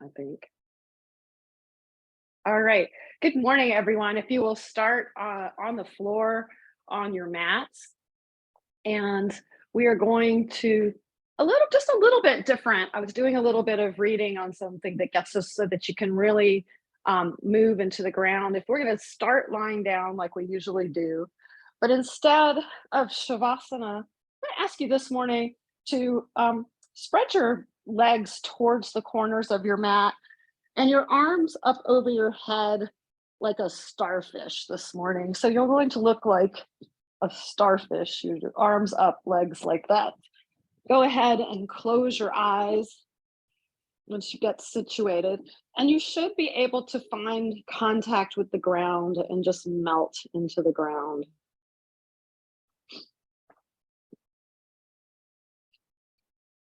I think. All right. Good morning, everyone. If you will start on the floor on your mats, and we are going to just a little bit different. I was doing a little bit of reading on something that gets us so that you can really move into the ground. If we're going to start lying down like we usually do, but instead of Shavasana, I'm going to ask you this morning to spread your legs towards the corners of your mat and your arms up over your head like a starfish this morning. So you're going to look like a starfish, your arms up, legs like that. Go ahead and close your eyes once you get situated. And you should be able to find contact with the ground and just melt into the ground.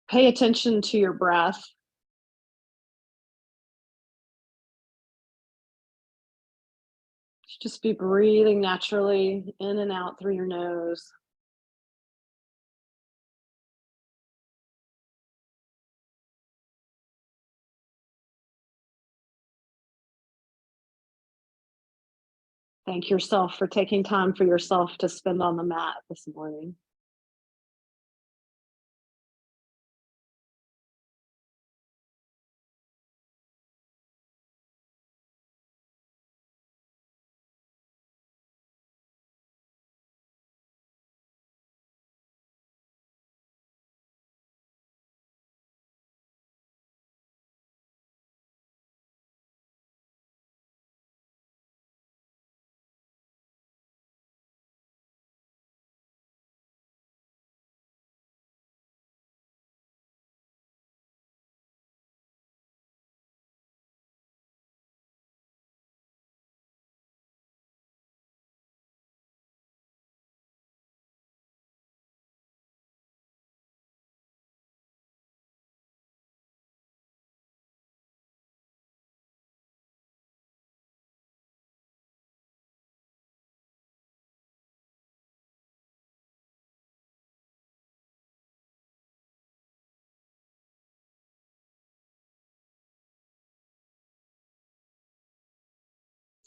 Pay attention to your breath. Just be breathing naturally in and out through your nose. Thank yourself for taking time for yourself to spend on the mat this morning.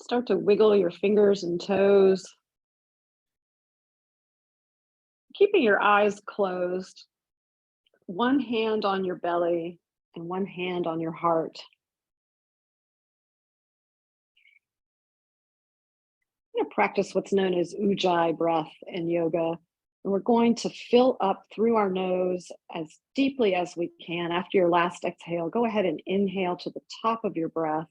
Start to wiggle your fingers and toes, keeping your eyes closed, one hand on your belly and one hand on your heart. We're going to practice what's known as Ujjayi breath in yoga. And we're going to fill up through our nose as deeply as we can. After your last exhale, go ahead and inhale to the top of your breath.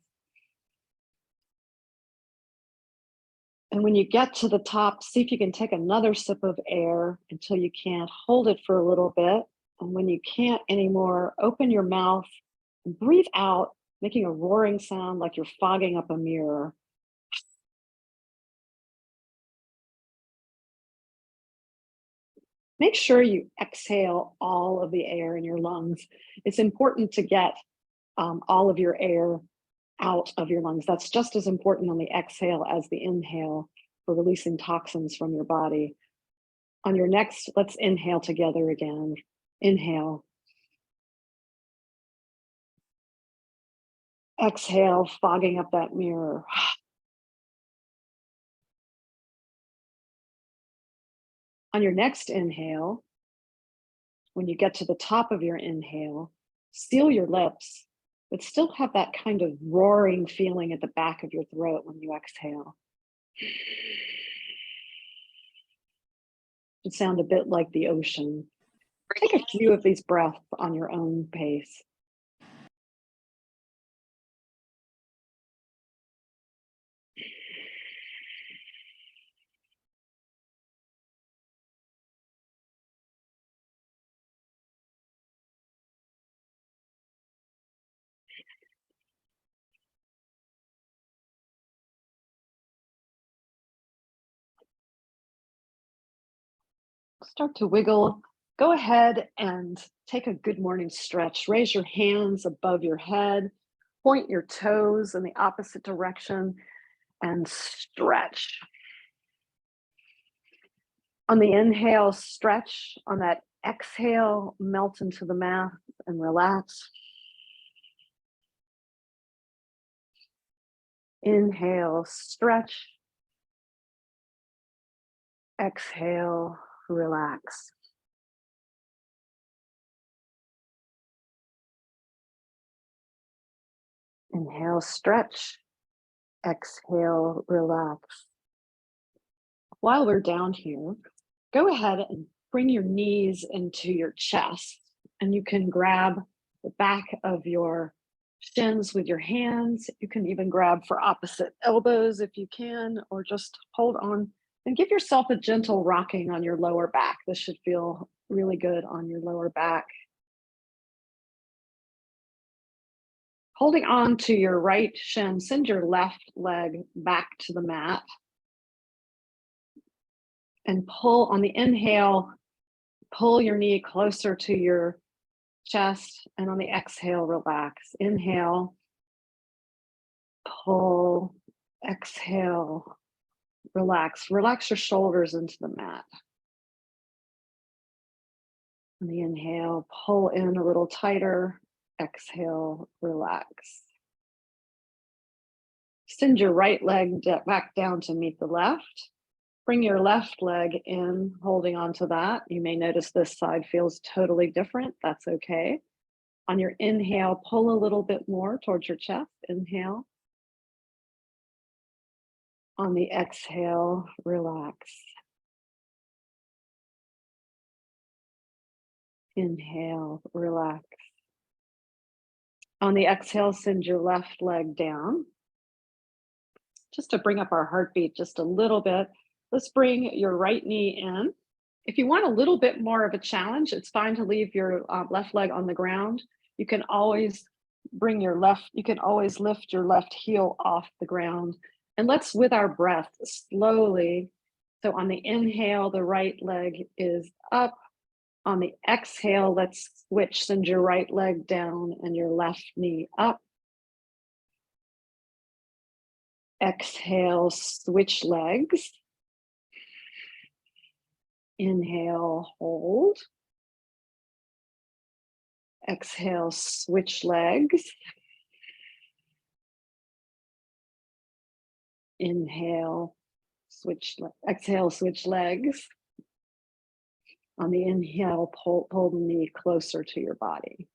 And when you get to the top, see if you can take another sip of air until you can't. Hold it for a little bit. And when you can't anymore, open your mouth and breathe out, making a roaring sound like you're fogging up a mirror. Make sure you exhale all of the air in your lungs. It's important to get all of your air out of your lungs. That's just as important on the exhale as the inhale for releasing toxins from your body. On your next, let's inhale together again. Inhale. Exhale, fogging up that mirror. On your next inhale, when you get to the top of your inhale, seal your lips, but still have that kind of roaring feeling at the back of your throat when you exhale. It sound a bit like the ocean. Take a few of these breaths on your own pace. Start to wiggle. Go ahead and take a good morning stretch. Raise your hands above your head, point your toes in the opposite direction, and stretch. On the inhale, stretch. On that exhale, melt into the mat and relax. Inhale, stretch. Exhale, relax. Inhale, stretch. Exhale, relax. While we're down here, go ahead and bring your knees into your chest, and you can grab the back of your shins with your hands. You can even grab for opposite elbows if you can, or just hold on and give yourself a gentle rocking on your lower back. This should feel really good on your lower back. Holding on to your right shin, send your left leg back to the mat and pull on the inhale, pull your knee closer to your chest, and on the exhale, relax. Inhale, pull, exhale, relax. Relax your shoulders into the mat. On the inhale, pull in a little tighter. Exhale, relax. Send your right leg back down to meet the left. Bring your left leg in, holding onto that. You may notice this side feels totally different. That's okay. On your inhale, pull a little bit more towards your chest. Inhale. On the exhale, relax. Inhale, relax. On the exhale, send your left leg down. Just to bring up our heartbeat just a little bit, let's bring your right knee in. If you want a little bit more of a challenge, it's fine to leave your left leg on the ground. You can always lift your left heel off the ground. And let's, with our breath, slowly. So on the inhale, the right leg is up. On the exhale, let's switch. Send your right leg down and your left knee up. Exhale, switch legs. Inhale, hold. Exhale, switch legs. Inhale, exhale, switch legs. On the inhale, pull the knee closer to your body.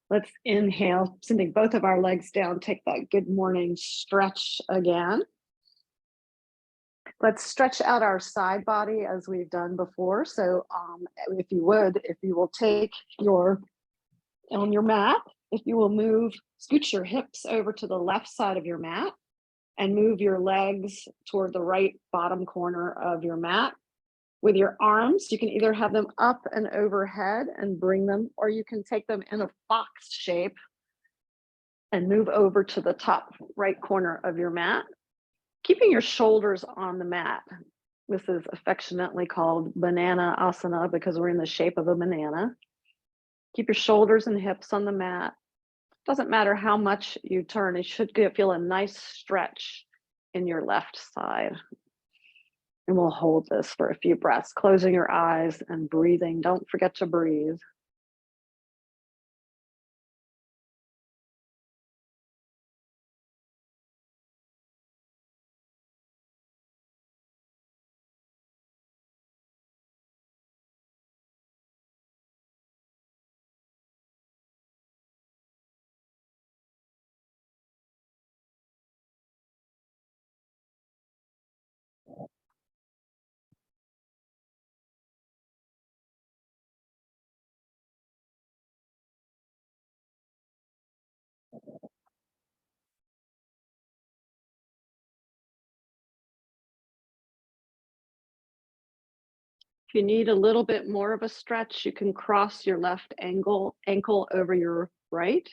Let's inhale, sending both of our legs down. Take that good morning stretch again. Let's stretch out our side body as we've done before. So if you will take on your mat, if you will scoot your hips over to the left side of your mat and move your legs toward the right bottom corner of your mat. With your arms, you can either have them up and overhead and bring them, or you can take them in a fox shape and move over to the top right corner of your mat, keeping your shoulders on the mat. This is affectionately called banana asana because we're in the shape of a banana. Keep your shoulders and hips on the mat. Doesn't matter how much you turn, it should feel a nice stretch in your left side. And we'll hold this for a few breaths, closing your eyes and breathing. Don't forget to breathe. If you need a little bit more of a stretch, you can cross your left ankle over your right.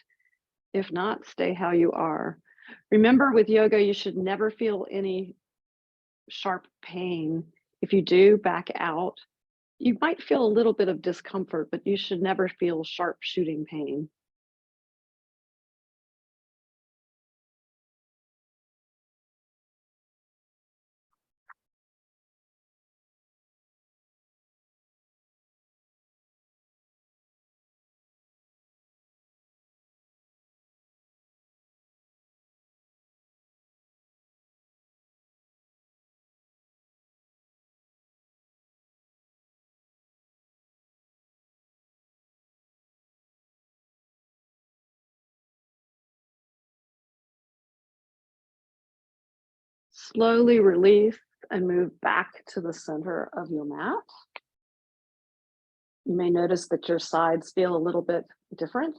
If not, stay how you are. Remember, with yoga, you should never feel any sharp pain. If you do, back out. You might feel a little bit of discomfort, but you should never feel sharp shooting pain. Slowly release and move back to the center of your mat. You may notice that your sides feel a little bit different.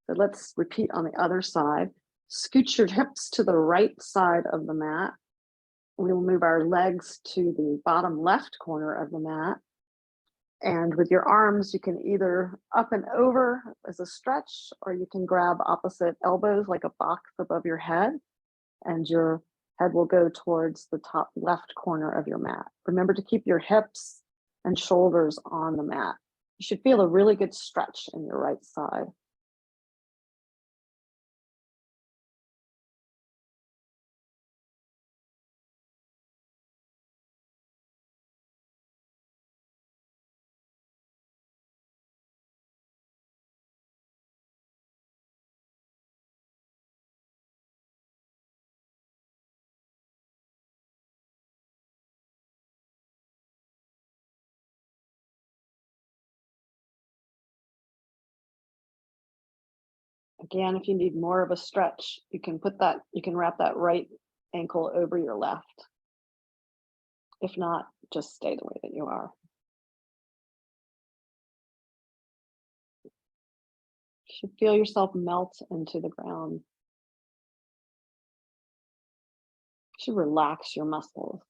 So let's repeat on the other side. Scoot your hips to the right side of the mat. We will move our legs to the bottom left corner of the mat. And with your arms, you can either up and over as a stretch, or you can grab opposite elbows like a box above your head, and your head will go towards the top left corner of your mat. Remember to keep your hips and shoulders on the mat. You should feel a really good stretch in your right side. Again, if you need more of a stretch, you can wrap that right ankle over your left. If not, just stay the way that you are. You should feel yourself melt into the ground. You should relax your muscles.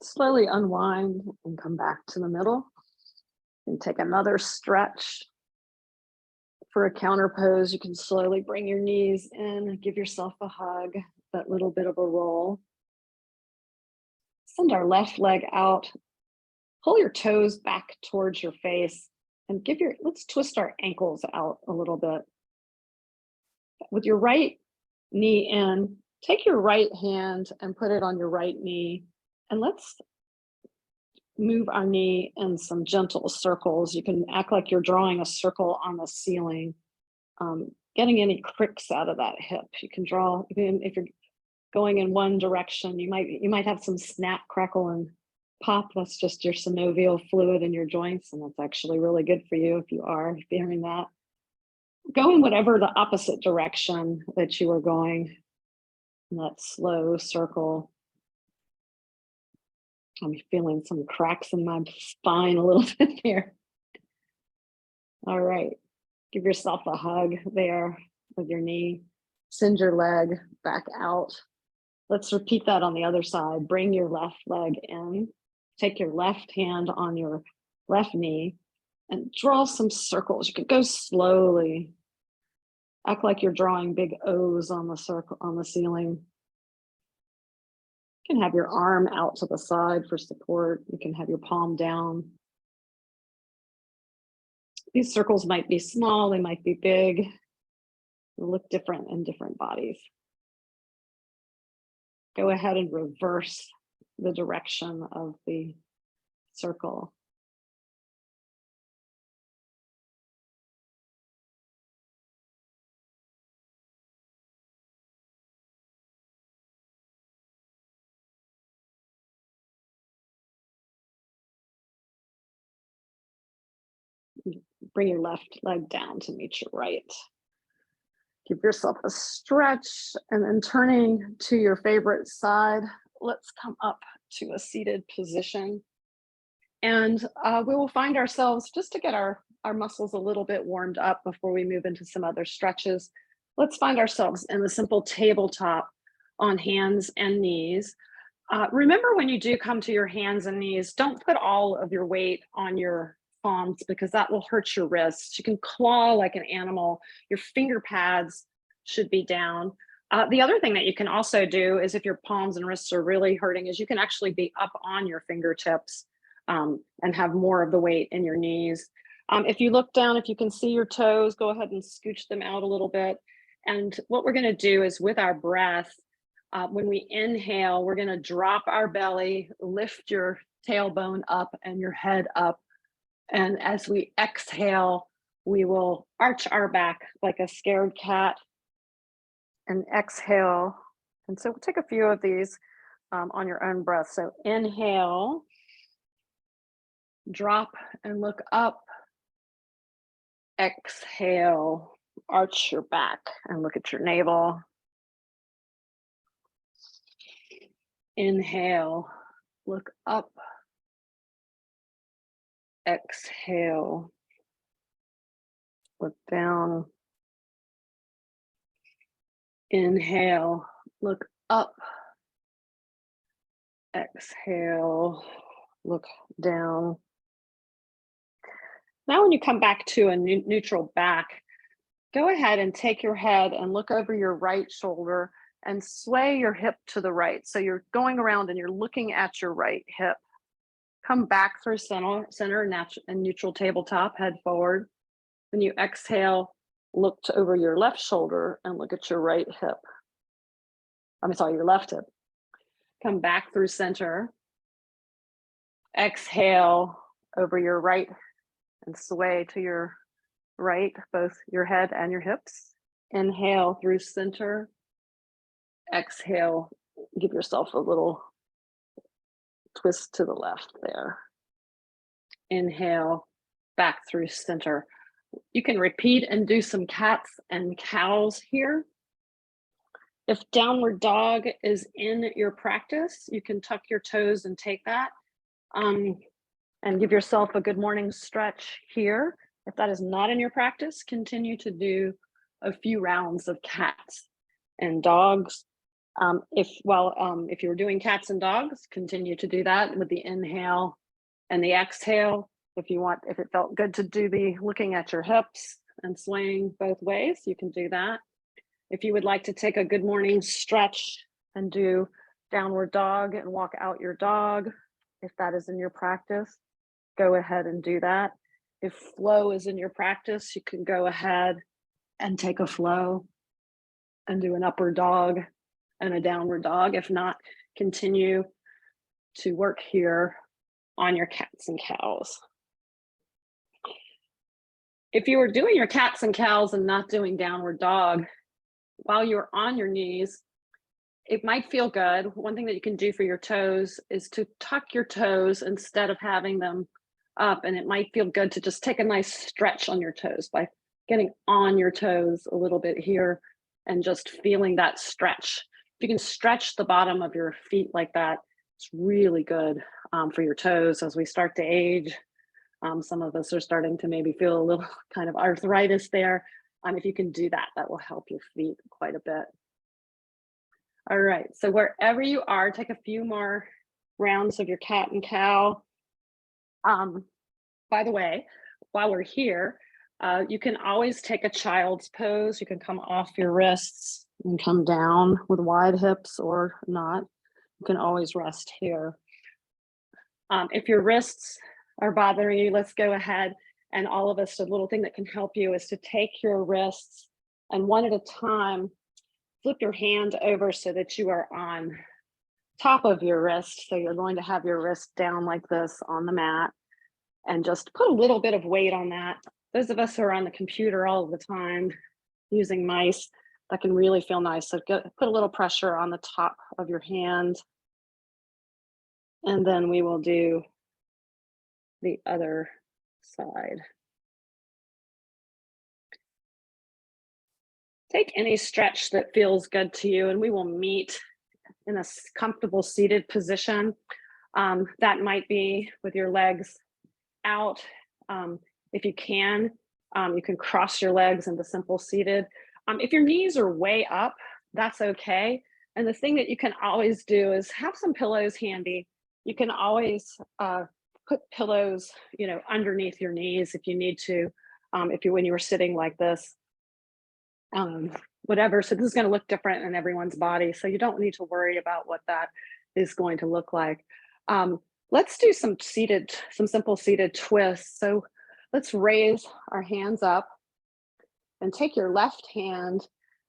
Slowly unwind and come back to the middle. And take another stretch. For a counter pose, you can slowly bring your knees in, give yourself a hug, that little bit of a roll. Send our left leg out. Pull your toes back towards your face and let's twist our ankles out a little bit. With your right knee in, take your right hand and put it on your right knee, and let's move our knee in some gentle circles. You can act like you're drawing a circle on the ceiling, getting any cricks out of that hip. You can draw, even if you're going in one direction, you might have some snap, crackle, and pop. That's just your synovial fluid in your joints, and that's actually really good for you if you are feeling that. Go in whatever the opposite direction that you are going in that slow circle. I'm feeling some cracks in my spine a little bit there. All right, give yourself a hug there with your knee. Send your leg back out. Let's repeat that on the other side. Bring your left leg in. Take your left hand on your left knee and draw some circles. You could go slowly. Act like you're drawing big O's on the circle on the ceiling. You can have your arm out to the side for support. You can have your palm down. These circles might be small, they might be big. They look different in different bodies. Go ahead and reverse the direction of the circle. Bring your left leg down to meet your right. Give yourself a stretch, and then turning to your favorite side, let's come up to a seated position. And we will find ourselves, just to get our muscles a little bit warmed up before we move into some other stretches, let's find ourselves in the simple tabletop on hands and knees. Remember, when you do come to your hands and knees, don't put all of your weight on your palms because that will hurt your wrists. You can claw like an animal. Your finger pads should be down. The other thing that you can also do is, if your palms and wrists are really hurting, is you can actually be up on your fingertips and have more of the weight in your knees. If you look down, if you can see your toes, go ahead and scooch them out a little bit. And what we're going to do is, with our breath, when we inhale, we're going to drop our belly, lift your tailbone up and your head up. And as we exhale, we will arch our back like a scared cat and exhale. And so we'll take a few of these on your own breath. So inhale, drop and look up. Exhale, arch your back and look at your navel. Inhale, look up. Exhale, look down. Inhale, look up. Exhale, look down. Now, when you come back to a neutral back, go ahead and take your head and look over your right shoulder and sway your hip to the right. So you're going around and you're looking at your right hip. Come back through center and neutral tabletop, head forward. When you exhale, look over your left shoulder and look at your right hip. Your left hip. Come back through center. Exhale over your right and sway to your right, both your head and your hips. Inhale through center. Exhale, give yourself a little twist to the left there. Inhale, back through center. You can repeat and do some cats and cows here. If downward dog is in your practice, you can tuck your toes and take that and give yourself a good morning stretch here. If that is not in your practice, continue to do a few rounds of cats and dogs. If you're doing cats and dogs, continue to do that with the inhale and the exhale. If it felt good to do the looking at your hips and swaying both ways, you can do that. If you would like to take a good morning stretch and do downward dog and walk out your dog, if that is in your practice, go ahead and do that. If flow is in your practice, you can go ahead and take a flow and do an upward dog and a downward dog. If not, continue to work here on your cats and cows. If you were doing your cats and cows and not doing downward dog, while you're on your knees, it might feel good. One thing that you can do for your toes is to tuck your toes instead of having them up. And it might feel good to just take a nice stretch on your toes by getting on your toes a little bit here and just feeling that stretch. If you can stretch the bottom of your feet like that, it's really good for your toes as we start to age. Some of us are starting to maybe feel a little kind of arthritis there. If you can do that, that will help your feet quite a bit. All right, so wherever you are, take a few more rounds of your cat and cow. By the way, while we're here, you can always take a child's pose. You can come off your wrists and come down with wide hips or not. You can always rest here. If your wrists are bothering you, let's go ahead. And all of us, a little thing that can help you is to take your wrists and one at a time, flip your hand over so that you are on top of your wrist. So you're going to have your wrist down like this on the mat and just put a little bit of weight on that. Those of us who are on the computer all the time using mice, that can really feel nice. So put a little pressure on the top of your hand. And then we will do the other side. Take any stretch that feels good to you, and we will meet in a comfortable seated position. That might be with your legs out. If you can cross your legs into simple seated. If your knees are way up, that's okay. And the thing that you can always do is have some pillows handy. You can always put pillows, underneath your knees if you need to, when you were sitting like this, whatever. So this is going to look different in everyone's body. So you don't need to worry about what that is going to look like. Let's do some simple seated twists. So let's raise our hands up and take your left hand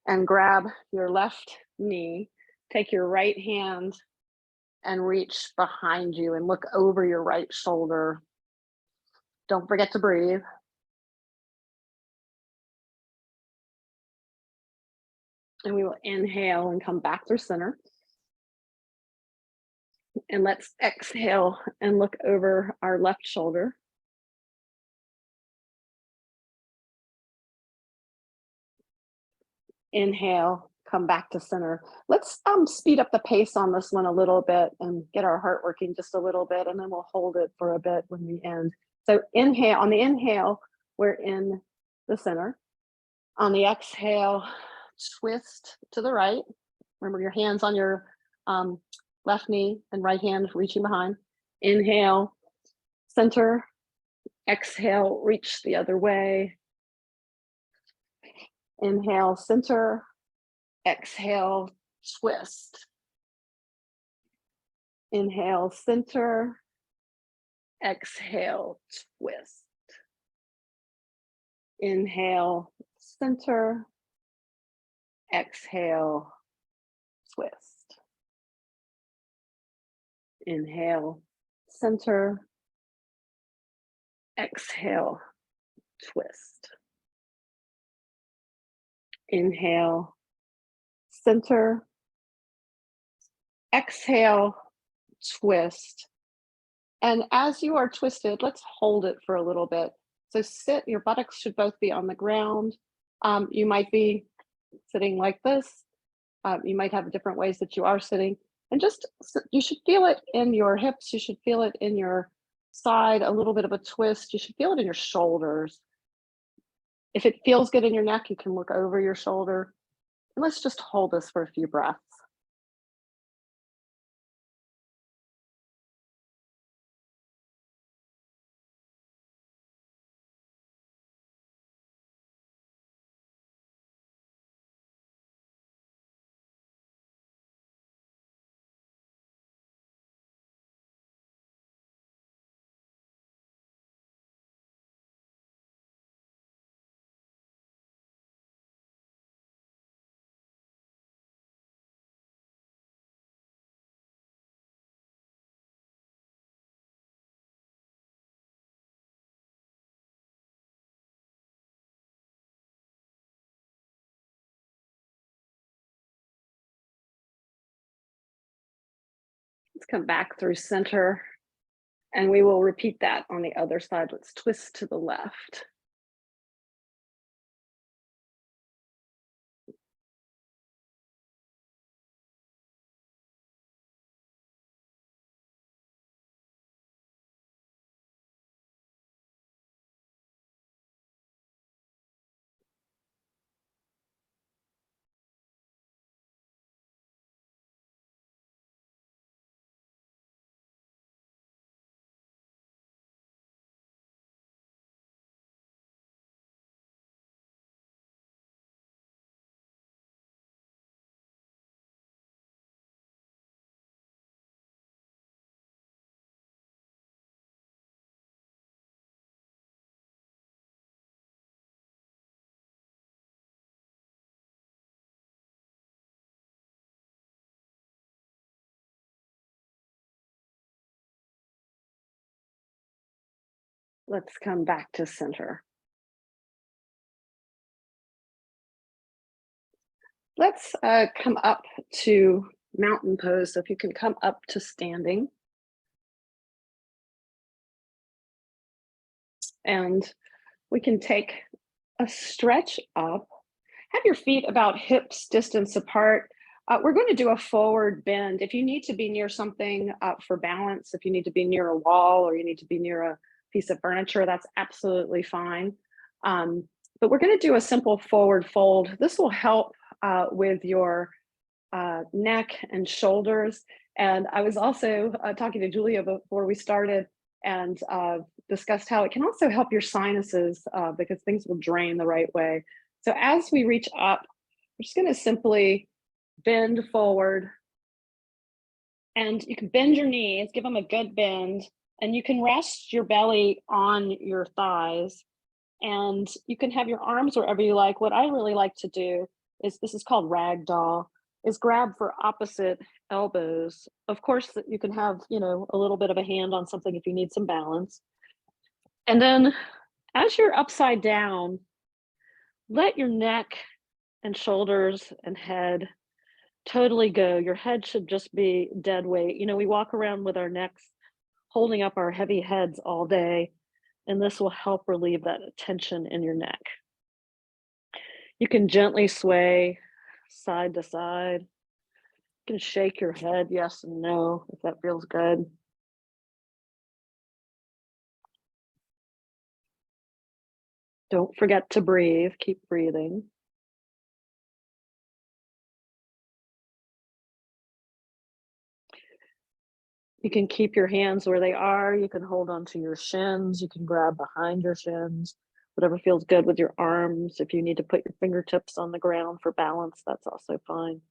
and grab your left knee. Take your right hand and reach behind you and look over your right shoulder. Don't forget to breathe. And we will inhale and come back through center. And let's exhale and look over our left shoulder. Inhale, come back to center. Let's speed up the pace on this one a little bit and get our heart working just a little bit, and then we'll hold it for a bit when we end. So inhale, on the inhale, we're in the center. On the exhale, twist to the right. Remember your hands on your left knee and right hand reaching behind. Inhale, center. Exhale, reach the other way. Inhale, center. Exhale, twist. Inhale, center. Exhale, twist. Inhale, center. Exhale, twist. Inhale, center. Exhale, twist. Inhale, center. Exhale, twist. And as you are twisted, let's hold it for a little bit. So sit, your buttocks should both be on the ground. You might be sitting like this. You might have different ways that you are sitting. And just, you should feel it in your hips. You should feel it in your side, a little bit of a twist. You should feel it in your shoulders. If it feels good in your neck, you can look over your shoulder. And let's just hold this for a few breaths. Let's come back through center, and we will repeat that on the other side. Let's twist to the left. Let's come back to center. Let's come up to mountain pose. So if you can come up to standing. And we can take a stretch up. Have your feet about hips distance apart. We're going to do a forward bend. If you need to be near something for balance, if you need to be near a wall or you need to be near a piece of furniture, that's absolutely fine. But we're going to do a simple forward fold. This will help with your neck and shoulders. And I was also talking to Julia before we started and discussed how it can also help your sinuses because things will drain the right way. So as we reach up, we're just going to simply bend forward, and you can bend your knees, give them a good bend, and you can rest your belly on your thighs, and you can have your arms wherever you like. What I really like to do is, this is called ragdoll, is grab for opposite elbows. Of course, you can have, a little bit of a hand on something if you need some balance. And then as you're upside down, let your neck and shoulders and head totally go. Your head should just be dead weight. We walk around with our necks holding up our heavy heads all day, and this will help relieve that tension in your neck. You can gently sway side to side. You can shake your head yes and no if that feels good. Don't forget to breathe. Keep breathing. You can keep your hands where they are. You can hold onto your shins. You can grab behind your shins, whatever feels good with your arms. If you need to put your fingertips on the ground for balance, that's also fine.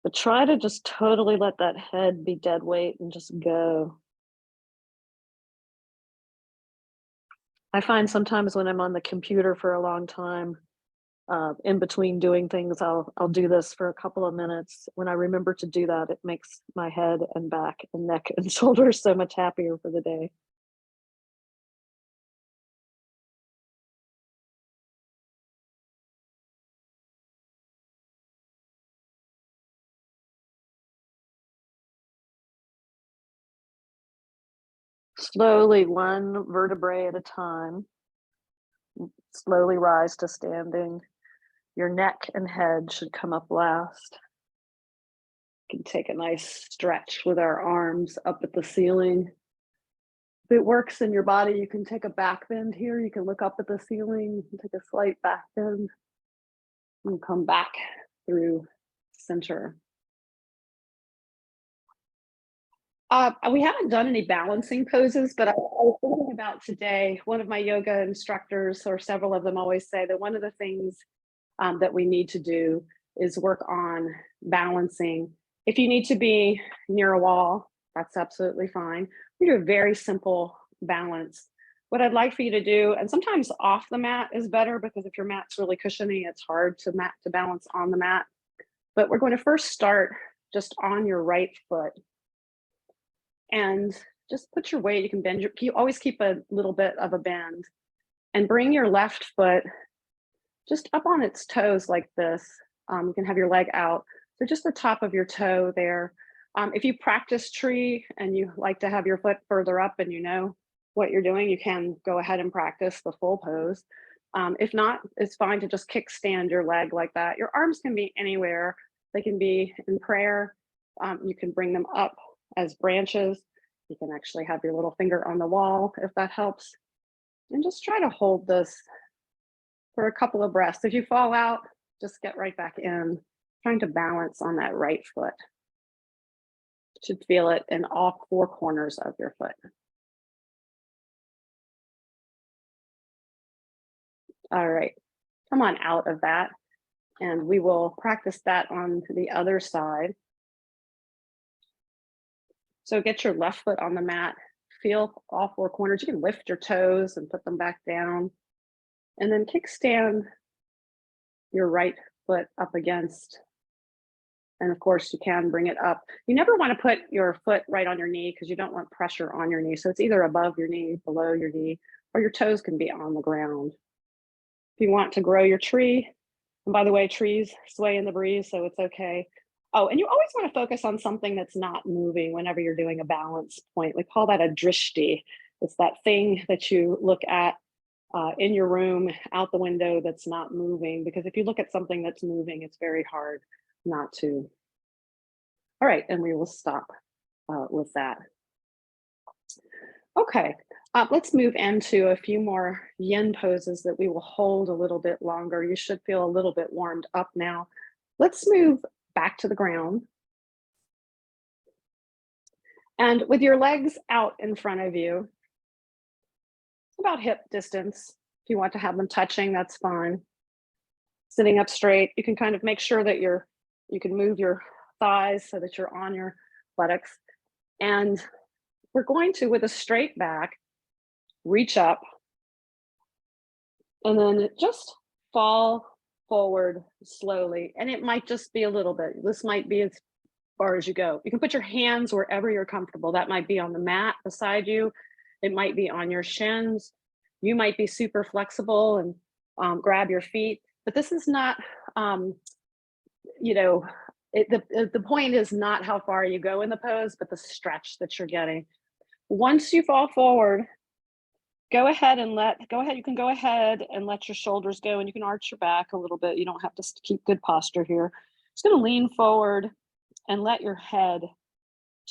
But try to just totally let that head be dead weight and just go. I find sometimes when I'm on the computer for a long time, in between doing things, I'll do this for a couple of minutes. When I remember to do that, it makes my head and back and neck and shoulders so much happier for the day. Slowly, one vertebrae at a time, slowly rise to standing. Your neck and head should come up last. You can take a nice stretch with our arms up at the ceiling. If it works in your body, you can take a back bend here. You can look up at the ceiling, you can take a slight back bend and come back through center. We haven't done any balancing poses, but I was thinking about today, one of my yoga instructors, or several of them, always say that one of the things that we need to do is work on balancing. If you need to be near a wall, that's absolutely fine. We do a very simple balance. What I'd like for you to do, and sometimes off the mat is better because if your mat's really cushiony, it's hard to balance on the mat. But we're going to first start just on your right foot. And just put your weight, you can bend you always keep a little bit of a bend, and bring your left foot just up on its toes like this. You can have your leg out. So just the top of your toe there. If you practice tree and you like to have your foot further up and you know what you're doing, you can go ahead and practice the full pose. If not, it's fine to just kickstand your leg like that. Your arms can be anywhere. They can be in prayer. You can bring them up as branches. You can actually have your little finger on the wall if that helps. And just try to hold this for a couple of breaths. If you fall out, just get right back in, trying to balance on that right foot. You should feel it in all four corners of your foot. All right, come on out of that, and we will practice that on the other side. So get your left foot on the mat, feel all four corners. You can lift your toes and put them back down, and then kickstand your right foot up against. And of course, you can bring it up. You never want to put your foot right on your knee because you don't want pressure on your knee. So it's either above your knee, below your knee, or your toes can be on the ground. If you want to grow your tree, and by the way, trees sway in the breeze, so it's okay. Oh, and you always want to focus on something that's not moving whenever you're doing a balance point. We call that a drishti. It's that thing that you look at in your room, out the window, that's not moving. Because if you look at something that's moving, it's very hard not to All right, and we will stop with that. Okay, let's move into a few more yin poses that we will hold a little bit longer. You should feel a little bit warmed up now. Let's move back to the ground. And with your legs out in front of you, about hip distance. If you want to have them touching, that's fine. Sitting up straight, you can kind of make sure that you can move your thighs so that you're on your buttocks. And we're going to, with a straight back, reach up and then just fall forward slowly. And it might just be a little bit. This might be as far as you go. You can put your hands wherever you're comfortable. That might be on the mat beside you. It might be on your shins. You might be super flexible and grab your feet. But this is not, you know, the point is not how far you go in the pose, but the stretch that you're getting. Once you fall forward, you can go ahead and let your shoulders go, and you can arch your back a little bit. You don't have to keep good posture here. Just going to lean forward and let your head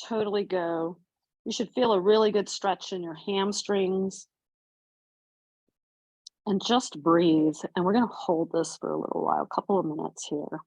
totally go. You should feel a really good stretch in your hamstrings. And just breathe. And we're going to hold this for a little while, a couple of minutes here.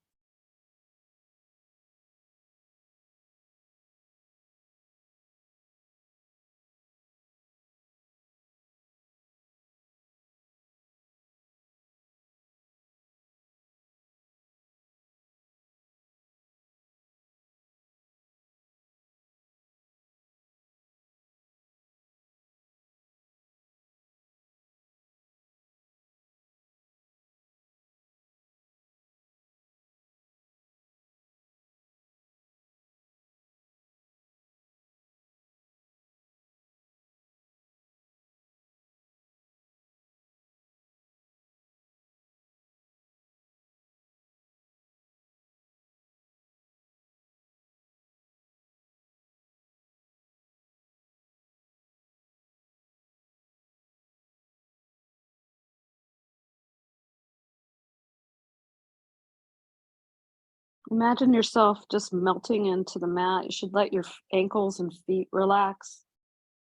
Imagine yourself just melting into the mat. You should let your ankles and feet relax.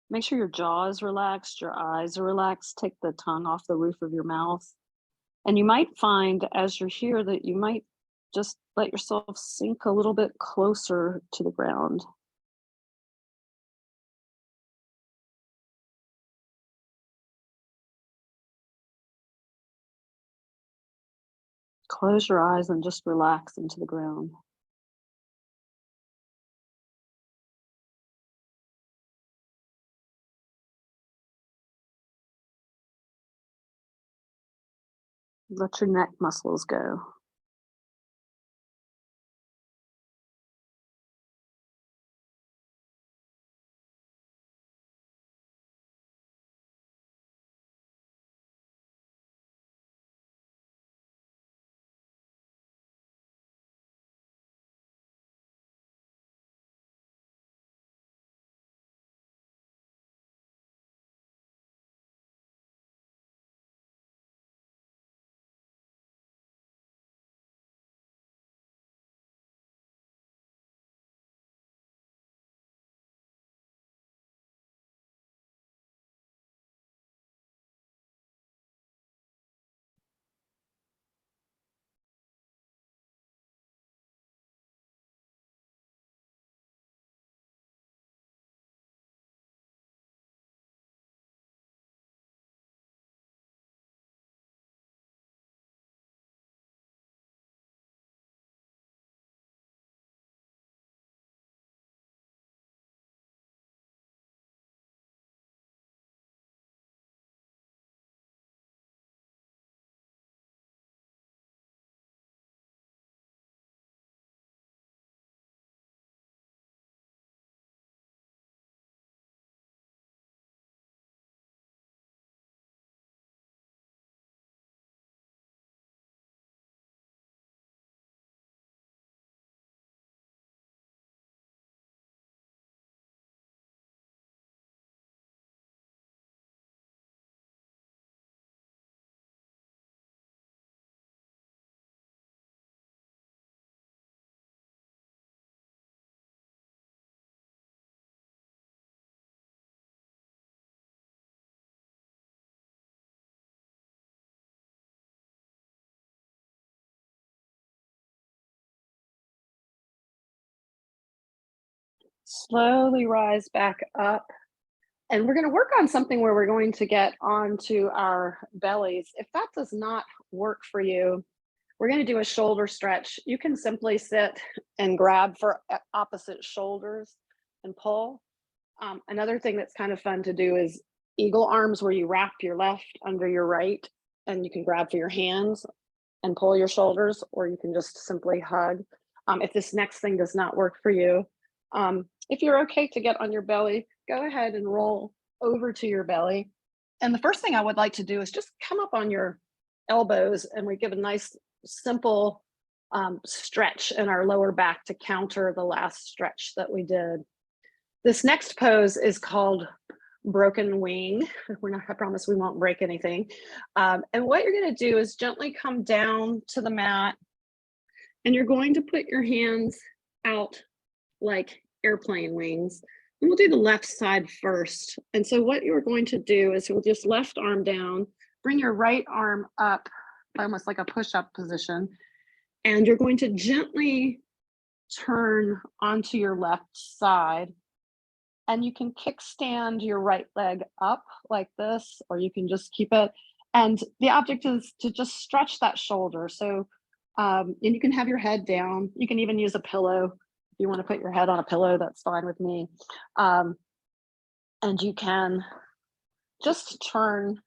Make sure your jaw is relaxed, your eyes are relaxed. Take the tongue off the roof of your mouth. And you might find as you're here that you might just let yourself sink a little bit closer to the ground. Close your eyes and just relax into the ground. Let your neck muscles go. Slowly rise back up. And we're going to work on something where we're going to get onto our bellies. If that does not work for you, we're going to do a shoulder stretch. You can simply sit and grab for opposite shoulders and pull. Another thing that's kind of fun to do is eagle arms, where you wrap your left under your right and you can grab for your hands and pull your shoulders, or you can just simply hug. If this next thing does not work for you, if you're okay to get on your belly, go ahead and roll over to your belly. And the first thing I would like to do is just come up on your elbows, and we give a nice simple stretch in our lower back to counter the last stretch that we did. This next pose is called broken wing. I promise we won't break anything. And what you're going to do is gently come down to the mat, and you're going to put your hands out like airplane wings. And we'll do the left side first. And so what you're going to do is you'll just left arm down, bring your right arm up, almost like a push-up position, and you're going to gently turn onto your left side. And you can kickstand your right leg up like this, or you can just keep it. And the object is to just stretch that shoulder. So, and you can have your head down. You can even use a pillow. If you want to put your head on a pillow, that's fine with me. And you can just turn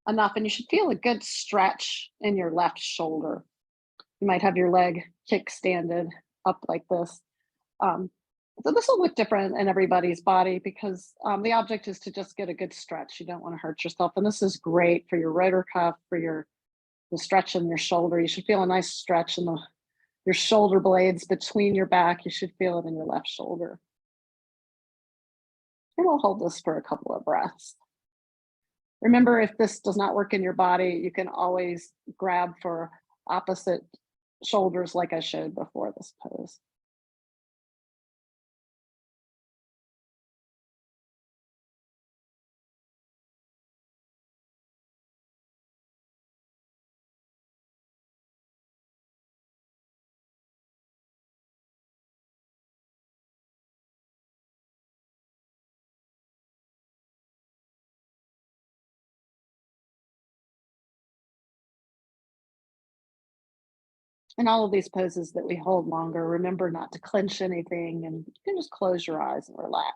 enough, and you should feel a good stretch in your left shoulder. You might have your leg kickstanded up like this. So this will look different in everybody's body because the object is to just get a good stretch. You don't want to hurt yourself. And this is great for your rotator cuff, for the stretch in your shoulder. You should feel a nice stretch in your shoulder blades between your back. You should feel it in your left shoulder. And we'll hold this for a couple of breaths. Remember, if this does not work in your body, you can always grab for opposite shoulders like I showed before this pose. In all of these poses that we hold longer, remember not to clench anything, and you can just close your eyes and relax.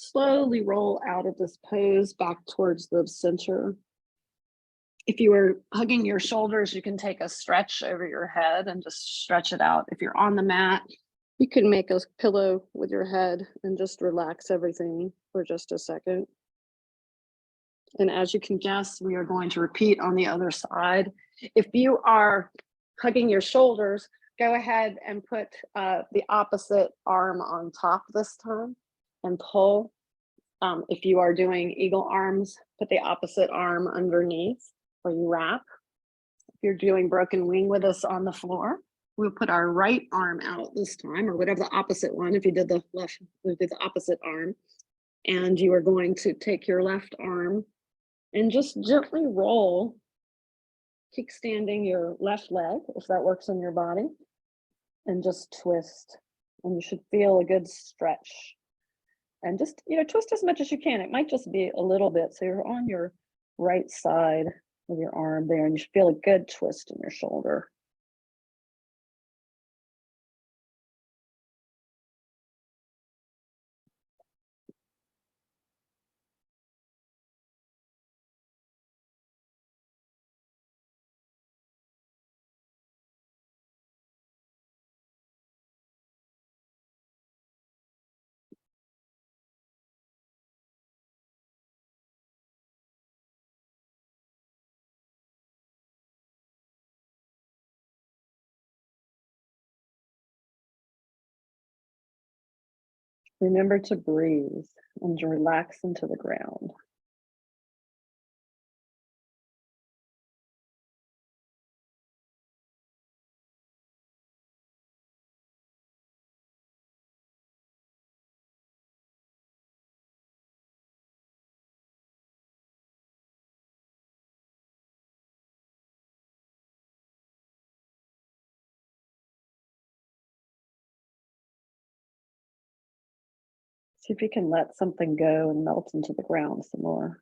Slowly roll out of this pose back towards the center. If you are hugging your shoulders, you can take a stretch over your head and just stretch it out. If you're on the mat, you can make a pillow with your head and just relax everything for just a second. And as you can guess, we are going to repeat on the other side. If you are hugging your shoulders, go ahead and put the opposite arm on top this time and pull. If you are doing eagle arms, put the opposite arm underneath, or you wrap. If you're doing broken wing with us on the floor, we'll put our right arm out this time, or whatever the opposite one. If you did the left, we'll do the opposite arm. And you are going to take your left arm and just gently roll, kickstanding your left leg, if that works in your body, and just twist. And you should feel a good stretch And just, twist as much as you can. It might just be a little bit. So you're on your right side of your arm there, and you should feel a good twist in your shoulder. Remember to breathe and to relax into the ground. See if you can let something go and melt into the ground some more.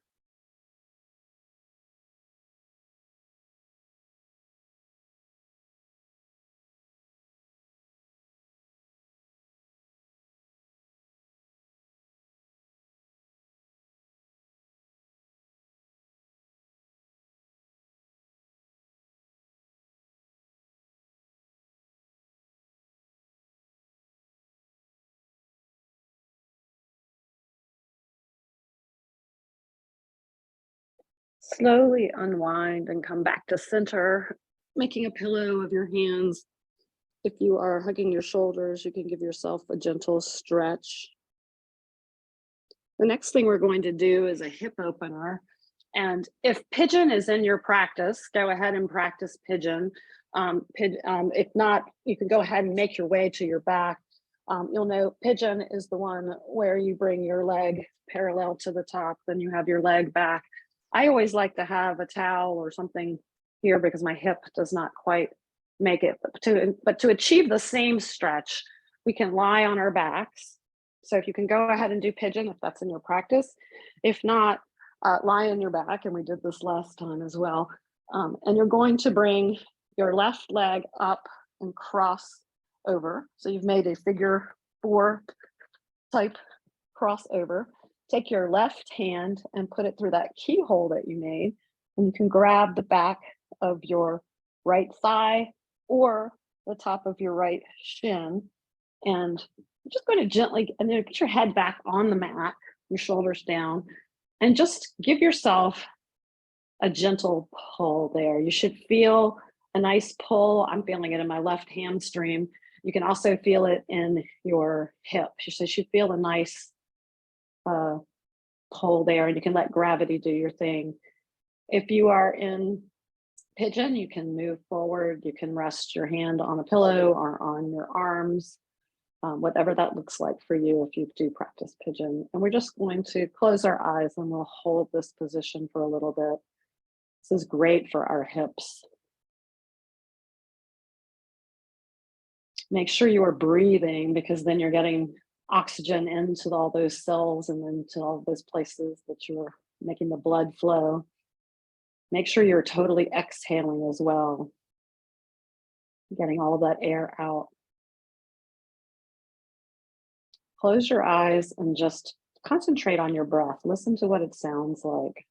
Slowly unwind and come back to center, making a pillow of your hands. If you are hugging your shoulders, you can give yourself a gentle stretch. The next thing we're going to do is a hip opener. And if pigeon is in your practice, go ahead and practice pigeon. If not, you can go ahead and make your way to your back. You'll know pigeon is the one where you bring your leg parallel to the top, then you have your leg back. I always like to have a towel or something here because my hip does not quite make it. But to achieve the same stretch, we can lie on our backs. So if you can go ahead and do pigeon, if that's in your practice. If not, lie on your back, and we did this last time as well. And you're going to bring your left leg up and cross over. So you've made a figure 4 type crossover. Take your left hand and put it through that keyhole that you made, and you can grab the back of your right thigh or the top of your right shin, and you're just going to gently, and then get your head back on the mat, your shoulders down, and just give yourself a gentle pull there. You should feel a nice pull. I'm feeling it in my left hamstring. You can also feel it in your hip. So you should feel a nice pull there, and you can let gravity do your thing. If you are in pigeon, you can move forward. You can rest your hand on a pillow or on your arms, whatever that looks like for you if you do practice pigeon. And we're just going to close our eyes and we'll hold this position for a little bit. This is great for our hips. Make sure you are breathing, because then you're getting oxygen into all those cells and into all those places that you're making the blood flow. Make sure you're totally exhaling as well, getting all of that air out. Close your eyes and just concentrate on your breath. Listen to what it sounds like.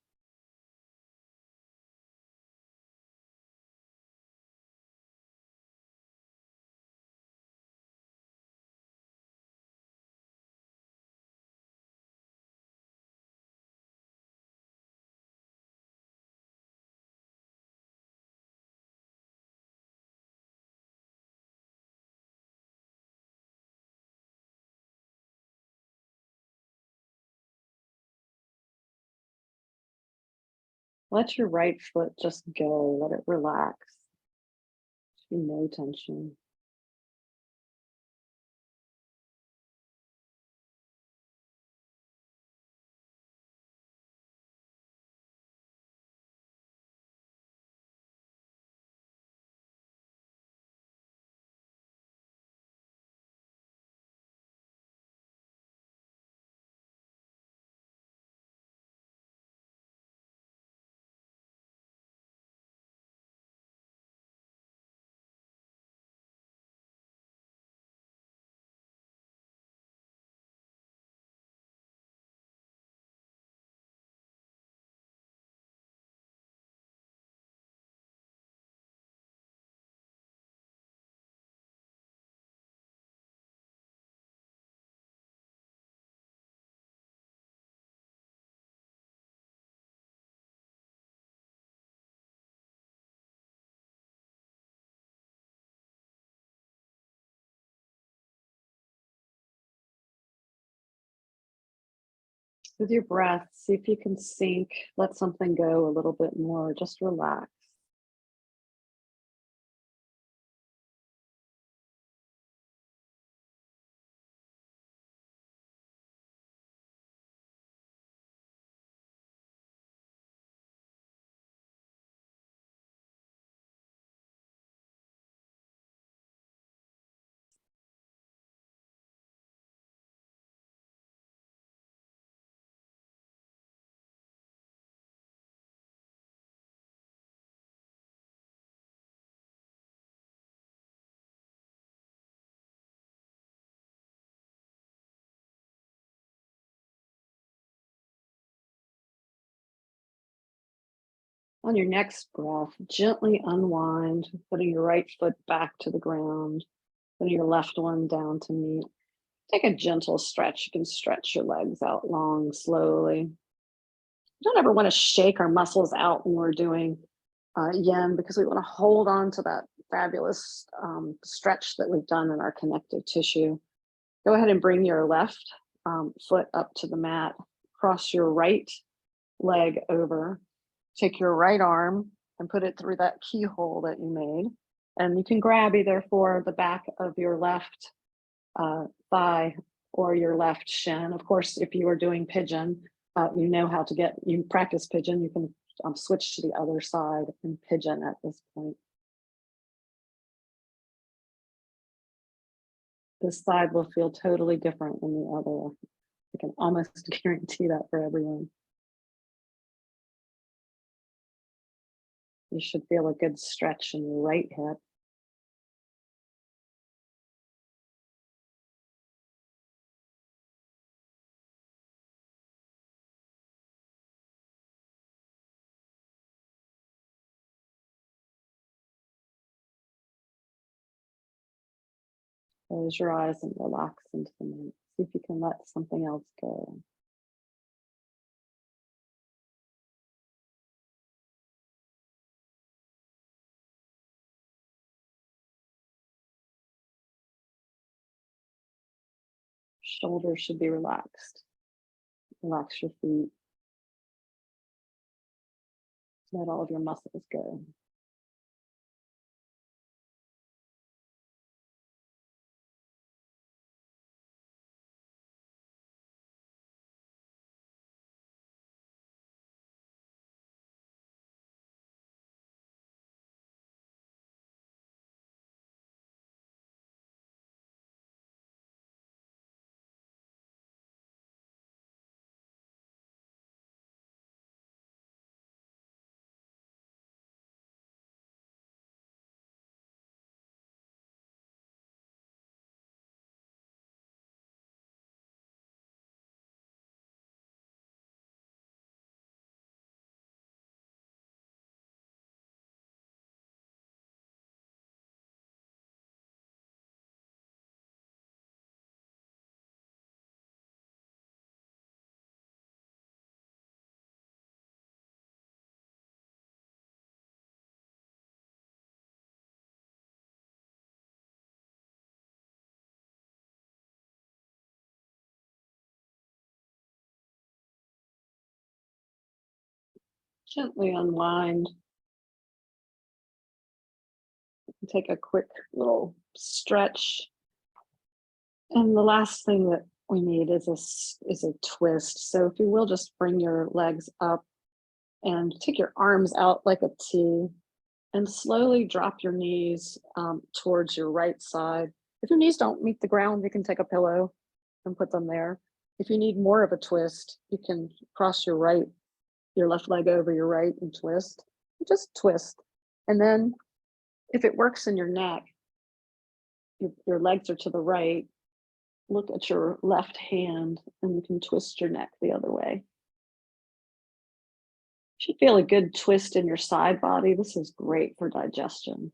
Let your right foot just go, let it relax. No tension. With your breath, see if you can sink, let something go a little bit more, just relax. On your next breath, gently unwind, putting your right foot back to the ground, putting your left one down to meet. Take a gentle stretch. You can stretch your legs out long, slowly. You don't ever want to shake our muscles out when we're doing yin because we want to hold on to that fabulous stretch that we've done in our connective tissue. Go ahead and bring your left foot up to the mat. Cross your right leg over. Take your right arm and put it through that keyhole that you made. And you can grab either for the back of your left thigh or your left shin. Of course, if you are doing pigeon, you know how to you practice pigeon, you can switch to the other side and pigeon at this point. This side will feel totally different than the other. I can almost guarantee that for everyone. You should feel a good stretch in your right hip. Close your eyes and relax into the night. See if you can let something else go. Shoulders should be relaxed. Relax your feet. Let all of your muscles go. Gently unwind. Take a quick little stretch. And the last thing that we need is a twist. So if you will, just bring your legs up and take your arms out like a T and slowly drop your knees towards your right side. If your knees don't meet the ground, you can take a pillow and put them there. If you need more of a twist, you can cross your left leg over your right and twist. Just twist. And then if it works in your neck, your legs are to the right, look at your left hand and you can twist your neck the other way. You should feel a good twist in your side body. This is great for digestion.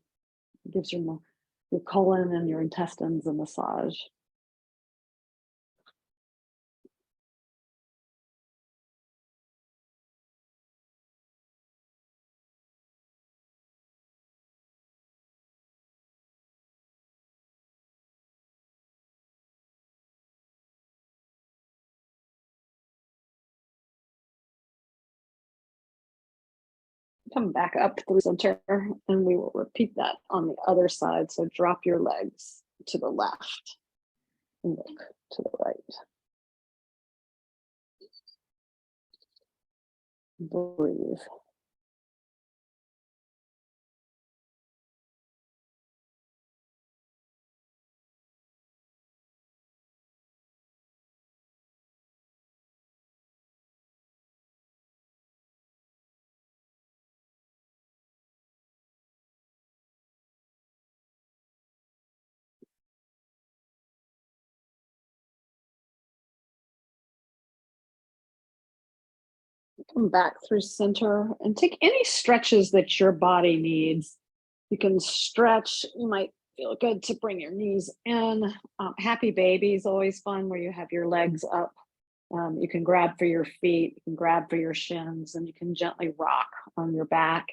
It gives your colon and your intestines a massage. Come back up through center, and we will repeat that on the other side. So drop your legs to the left and look to the right. Breathe. Come back through center and take any stretches that your body needs. You can stretch. You might feel good to bring your knees in. Happy baby is always fun where you have your legs up. You can grab for your feet, you can grab for your shins, and you can gently rock on your back.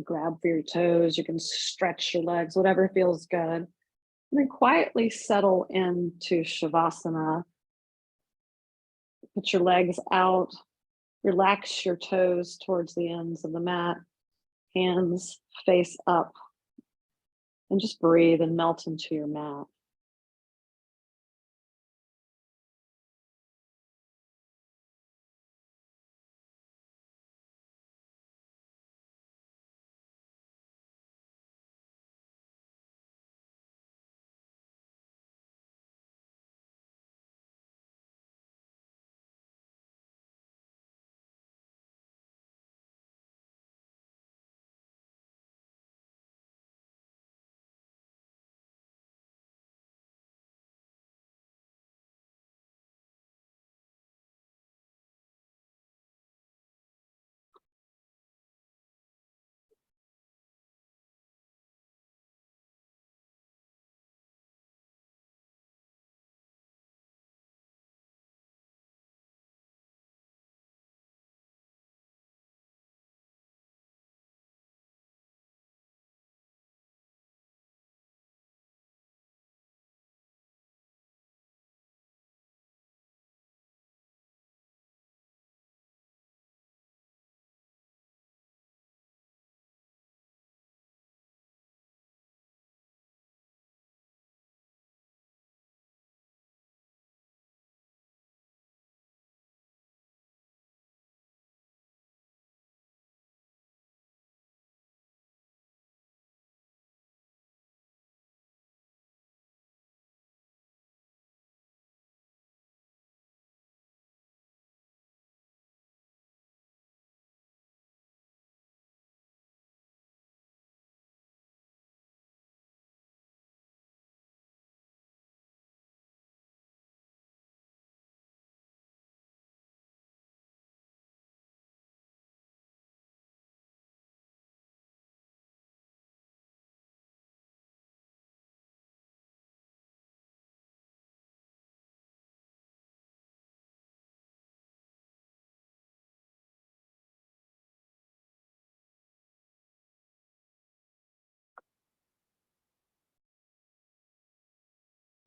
Grab for your toes. You can stretch your legs, whatever feels good. And then quietly settle into Shavasana. Put your legs out. Relax your toes towards the ends of the mat. Hands face up. And just breathe and melt into your mat.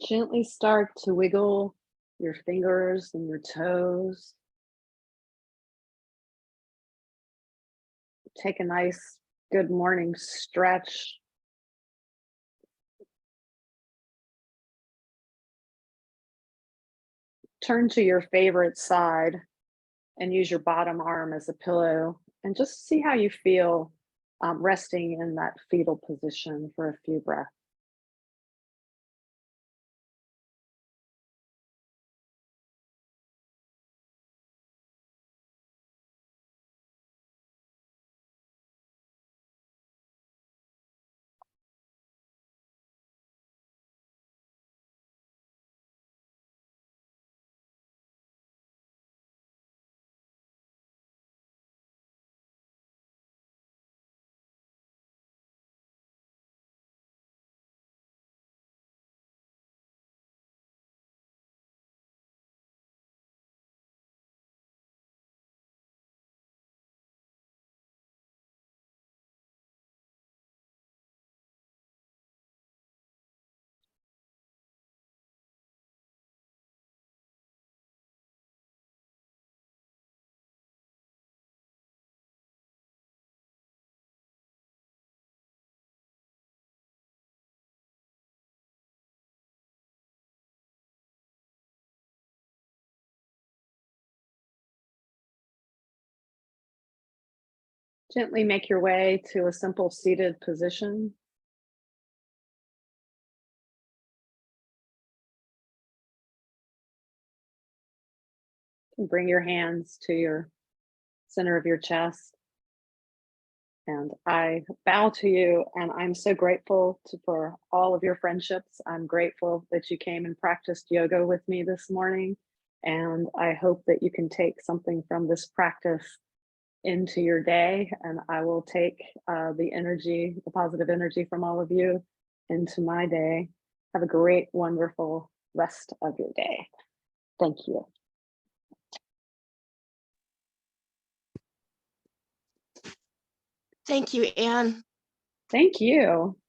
Gently start to wiggle your fingers and your toes. Take a nice, good morning stretch. Turn to your favorite side and use your bottom arm as a pillow and just see how you feel resting in that fetal position for a few breaths. Gently make your way to a simple seated position. And bring your hands to your center of your chest. And I bow to you, and I'm so grateful for all of your friendships. I'm grateful that you came and practiced yoga with me this morning. And I hope that you can take something from this practice into your day. And I will take the energy, the positive energy from all of you into my day. Have a great, wonderful rest of your day. Thank you. Thank you, Anne. Thank you.